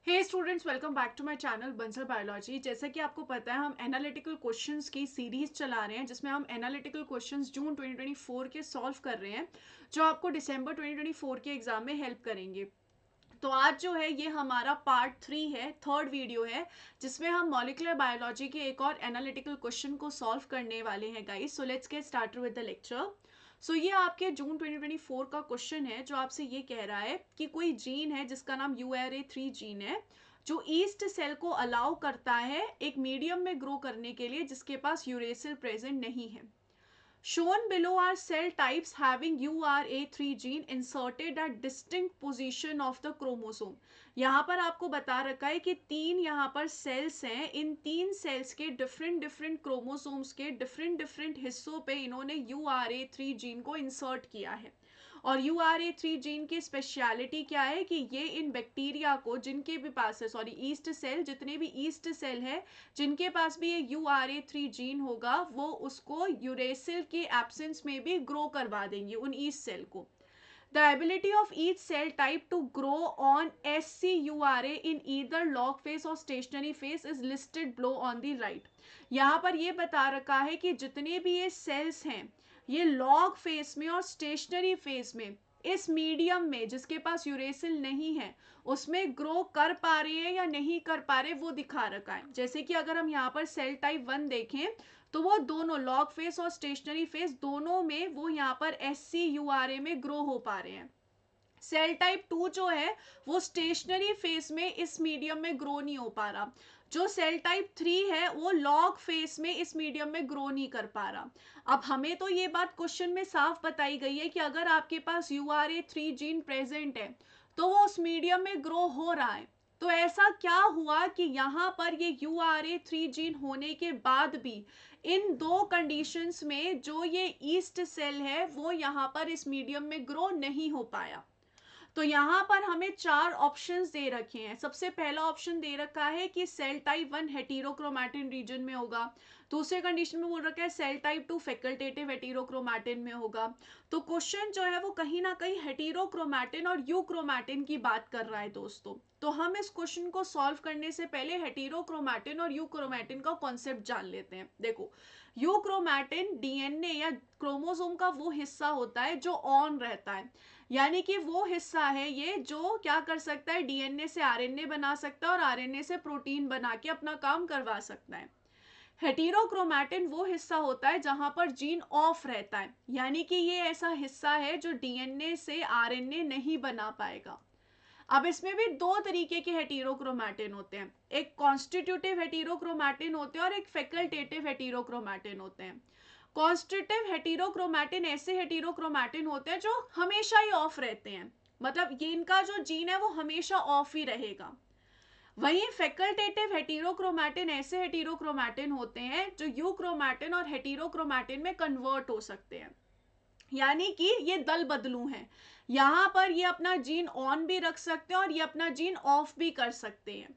Hey students, welcome back to my channel Bansal biology. जैसा कि आपको पता है, हम एनालिटिकल क्वेश्चंस की सीरीज चला रहे हैं जिसमें हम एनालिटिकल क्वेश्चंस जून 2024 के सॉल्व कर रहे हैं, जो आपको दिसंबर 2024 के एग्जाम में हेल्प करेंगे। तो आज जो है ये हमारा पार्ट 3 है, थर्ड वीडियो है, जिसमें हम मॉलिक्यूलर बायोलॉजी के एक और एनालिटिकल क्वेश्चन को सॉल्व करने वाले हैं guys. So let's get started with the lecture. So ये आपके जून 2024 का क्वेश्चन है, जो आपसे ये कह रहा है कि कोई जीन है जिसका नाम URA3 जीन है, जो ईस्ट सेल को अलाउ करता है एक मीडियम में ग्रो करने के लिए जिसके पास यूरेसिल प्रेजेंट नहीं है। Shown below are cell types having URA3 gene inserted at distinct position of the chromosome। यहाँ पर आपको बता रखा है कि तीन यहाँ पर सेल्स हैं, इन तीन सेल्स के डिफरेंट डिफरेंट क्रोमोसोम्स के डिफरेंट डिफरेंट हिस्सों पे इन्होंने URA3 जीन को इंसर्ट किया है। और URA3 जीन की स्पेशलिटी क्या है कि ये इन बैक्टीरिया को, जिनके भी पास है, सॉरी ईस्ट सेल, जितने भी ईस्ट सेल है जिनके पास भी ये URA3 जीन होगा, वो उसको यूरेसिल के एब्सेंस में भी ग्रो करवा देंगे उन ईस्ट सेल को। The ability of each cell type to grow on scURA in either log phase or stationary phase is listed below on the right। यहाँ पर ये बता रखा है कि जितने भी ये सेल्स हैं, ये लॉग फेज में और स्टेशनरी फेज में इस मीडियम में जिसके पास यूरेसिल नहीं है उसमें ग्रो कर पा रहे हैं या नहीं कर पा रहे, वो दिखा रखा है। जैसे कि अगर हम यहाँ पर सेल टाइप 1 देखें तो वो दोनों लॉग फेज और स्टेशनरी फेज दोनों में वो यहाँ पर SCURA में ग्रो हो पा रहे हैं। सेल टाइप 2 जो है वो स्टेशनरी फेज में इस मीडियम में ग्रो नहीं हो पा रहा। जो सेल टाइप 3 है वो लॉग फेज में इस मीडियम में ग्रो नहीं कर पा रहा। अब हमें तो ये बात क्वेश्चन में साफ बताई गई है कि अगर आपके पास URA3 जीन प्रेजेंट है तो वो उस मीडियम में ग्रो हो रहा है। तो ऐसा क्या हुआ कि यहाँ पर ये URA3 जीन होने के बाद भी इन दो कंडीशंस में जो ये ईस्ट सेल है वो यहाँ पर इस मीडियम में ग्रो नहीं हो पाया। तो यहाँ पर हमें चार ऑप्शंस दे रखे हैं। सबसे पहला ऑप्शन दे रखा है कि सेल टाइप 1 हेटेरोक्रोमैटिन रीजन में होगा। दूसरे कंडीशन में बोल रखा है सेल टाइप 2 फैकल्टेटिव हेटेरोक्रोमैटिन में होगा। तो क्वेश्चन जो है वो कहीं ना कहीं हेटेरोक्रोमैटिन और यूक्रोमैटिन की बात कर रहा है दोस्तों। तो हम इस क्वेश्चन को सॉल्व करने से पहले हेटेरोक्रोमैटिन और यूक्रोमैटिन का कॉन्सेप्ट जान लेते हैं। देखो, यूक्रोमैटिन DNA या क्रोमोसोम का वो हिस्सा होता है जो ऑन रहता है, यानी कि वो हिस्सा है ये जो क्या कर सकता है, DNA से RNA बना सकता है और RNA से प्रोटीन बना के अपना काम करवा सकता है। हेटेरोक्रोमैटिन वो हिस्सा होता है जहां पर जीन ऑफ रहता है, यानी कि ये ऐसा हिस्सा है जो DNA से RNA नहीं बना पाएगा। अब इसमें भी दो तरीके के हेटेरोक्रोमैटिन होते हैं, एक कॉन्स्टिट्यूटिव हेटेरोक्रोमैटिन होते हैं और एक फैकल्टेटिव हेटेरोक्रोमैटिन होते हैं। कॉन्स्टिट्यूटिव हेटेरोक्रोमैटिन ऐसे हेटेरोक्रोमैटिन होते हैं जो हमेशा ही ऑफ रहते हैं, मतलब ये इनका जो जीन है वो हमेशा ऑफ ही रहेगा। वहीं फैकल्टेटिव हेटेरोक्रोमैटिन ऐसे हेटेरोक्रोमैटिन होते हैं जो यूक्रोमैटिन और हेटेरोक्रोमैटिन में कन्वर्ट हो सकते हैं, यानी कि ये दल बदलू हैं। यहां पर ये अपना जीन ऑन भी रख सकते हैं और ये अपना जीन ऑफ भी कर सकते हैं।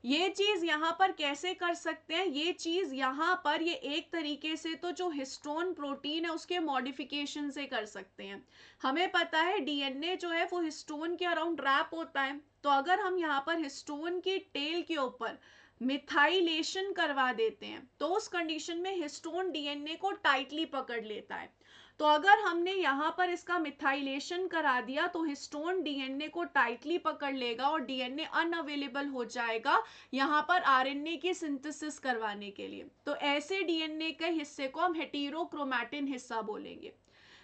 ये चीज यहाँ पर कैसे कर सकते हैं, ये चीज यहाँ पर ये एक तरीके से तो जो हिस्टोन प्रोटीन है उसके मॉडिफिकेशन से कर सकते हैं। हमें पता है DNA जो है वो हिस्टोन के अराउंड रैप होता है, तो अगर हम यहाँ पर हिस्टोन की टेल के ऊपर मिथाइलेशन करवा देते हैं तो उस कंडीशन में हिस्टोन DNA को टाइटली पकड़ लेता है। तो अगर हमने यहाँ पर इसका मिथाइलेशन करा दिया तो हिस्टोन DNA को टाइटली पकड़ लेगा और DNA अनअवेलेबल हो जाएगा यहाँ पर RNA की सिंथेसिस करवाने के लिए। तो ऐसे DNA के हिस्से को हम हेटेरोक्रोमैटिन हिस्सा बोलेंगे।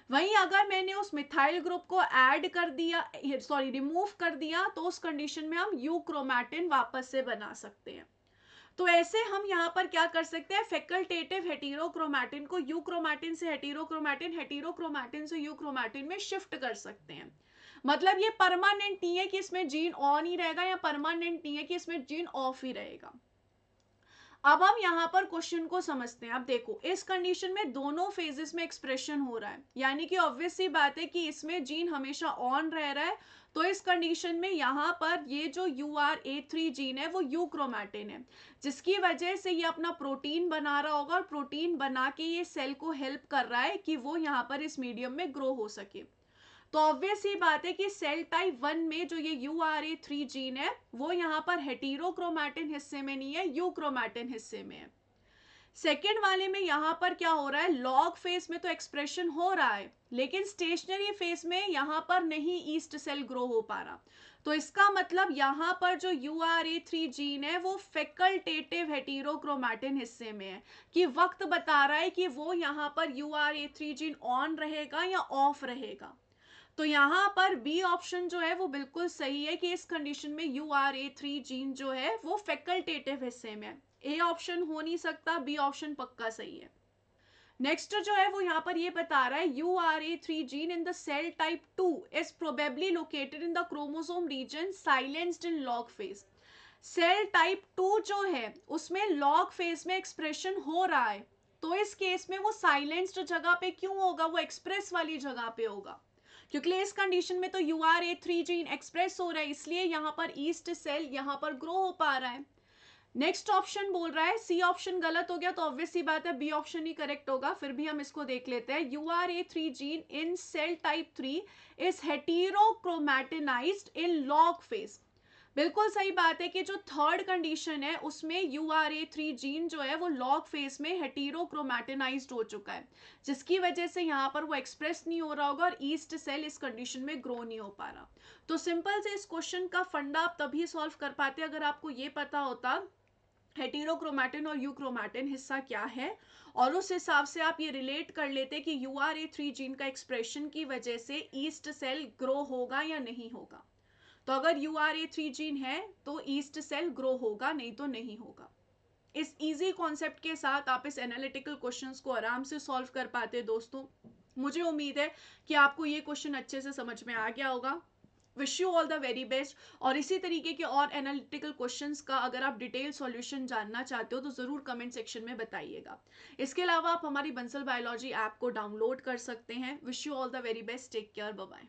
वहीं अगर मैंने उस मिथाइल ग्रुप को ऐड कर दिया, सॉरी रिमूव कर दिया, तो उस कंडीशन में हम यूक्रोमैटिन वापस से बना सकते हैं। तो ऐसे हम यहाँ पर क्या कर सकते हैं, फैकल्टेटिव हेटेरोक्रोमैटिन को यूक्रोमैटिन से हेटेरोक्रोमैटिन, हेटेरोक्रोमैटिन से यूक्रोमैटिन में शिफ्ट कर सकते हैं। मतलब ये परमानेंट नहीं है कि इसमें जीन ऑन ही रहेगा या परमानेंट नहीं है कि इसमें जीन ऑफ ही रहेगा। अब हम यहाँ पर क्वेश्चन को समझते हैं। अब देखो, इस कंडीशन में दोनों फेजेस में एक्सप्रेशन हो रहा है, यानी कि ऑब्वियस सी बात है कि इसमें जीन हमेशा ऑन रह रहा है। तो इस कंडीशन में यहाँ पर ये जो URA3 जीन है वो यूक्रोमैटिन है, जिसकी वजह से ये अपना प्रोटीन बना रहा होगा और प्रोटीन बना के ये सेल को हेल्प कर रहा है कि वो यहाँ पर इस मीडियम में ग्रो हो सके। तो ऑब्वियस ही बात है कि सेल टाइप 1 में जो ये URA3 जीन है वो यहाँ पर हेटेरोक्रोमैटिन हिस्से में नहीं है, यूक्रोमैटिन हिस्से में है। सेकेंड वाले में यहाँ पर क्या हो रहा है, लॉग फेज में तो एक्सप्रेशन हो रहा है, लेकिन स्टेशनरी फेज में यहाँ पर नहीं ईस्ट सेल ग्रो हो पा रहा। तो इसका मतलब यहाँ पर जो URA3 जीन है वो फैकल्टेटिव हेटेरोक्रोमैटिन हिस्से में है, कि वक्त बता रहा है कि वो यहाँ पर URA3 जीन ऑन रहेगा या ऑफ रहेगा। तो यहाँ पर बी ऑप्शन जो है वो बिल्कुल सही है कि इस कंडीशन में URA3 जीन जो है वो फैकल्टेटिव हिस्से में है। ए ऑप्शन हो नहीं सकता, बी ऑप्शन पक्का सही है। नेक्स्ट जो है वो यहाँ पर ये बता रहा है URA3 gene in the cell type 2 is probably located in the chromosome region silenced in log phase. Cell type 2 जो है उसमें लॉग फेज में एक्सप्रेशन हो रहा है, तो इस केस में वो साइलेंस्ड जगह पे क्यों होगा, वो एक्सप्रेस वाली जगह पे होगा, क्योंकि इस कंडीशन में तो URA3 जीन एक्सप्रेस हो रहा है, इसलिए यहाँ पर ईस्ट सेल यहाँ पर ग्रो हो पा रहा है। नेक्स्ट ऑप्शन बोल रहा है, सी ऑप्शन गलत हो गया, तो ऑब्वियस सी बात है बी ऑप्शन ही करेक्ट होगा। फिर भी हम इसको देख लेते हैं। URA3 gene in cell type 3 is heterochromatinized in log phase. बिल्कुल सही बात है कि जो थर्ड कंडीशन है उसमें URA3 जीन जो है वो लॉग फेज में हेटेरोक्रोमैटिनाइज्ड हो चुका है, जिसकी वजह से यहाँ पर वो एक्सप्रेस नहीं हो रहा होगा और ईस्ट सेल इस कंडीशन में ग्रो नहीं हो पा रहा। तो सिंपल से इस क्वेश्चन का फंडा आप तभी सॉल्व कर पाते अगर आपको ये पता होता हेटेरोक्रोमैटिन और यूक्रोमैटिन हिस्सा क्या है, और उस हिसाब से आप ये रिलेट कर लेते कि URA3 जीन का एक्सप्रेशन की वजह से ईस्ट सेल ग्रो होगा या नहीं होगा। तो अगर URA3 जीन है तो ईस्ट सेल ग्रो होगा, नहीं तो नहीं होगा। इस इजी कॉन्सेप्ट के साथ आप इस एनालिटिकल क्वेश्चंस को आराम से सॉल्व कर पाते दोस्तों। मुझे उम्मीद है कि आपको ये क्वेश्चन अच्छे से समझ में आ गया होगा। Wish you all the very best. और इसी तरीके के और एनालिटिकल क्वेश्चंस का अगर आप डिटेल सॉल्यूशन जानना चाहते हो तो ज़रूर कमेंट सेक्शन में बताइएगा। इसके अलावा आप हमारी बंसल बायोलॉजी ऐप को डाउनलोड कर सकते हैं। Wish you all the very best. Take care, bye bye.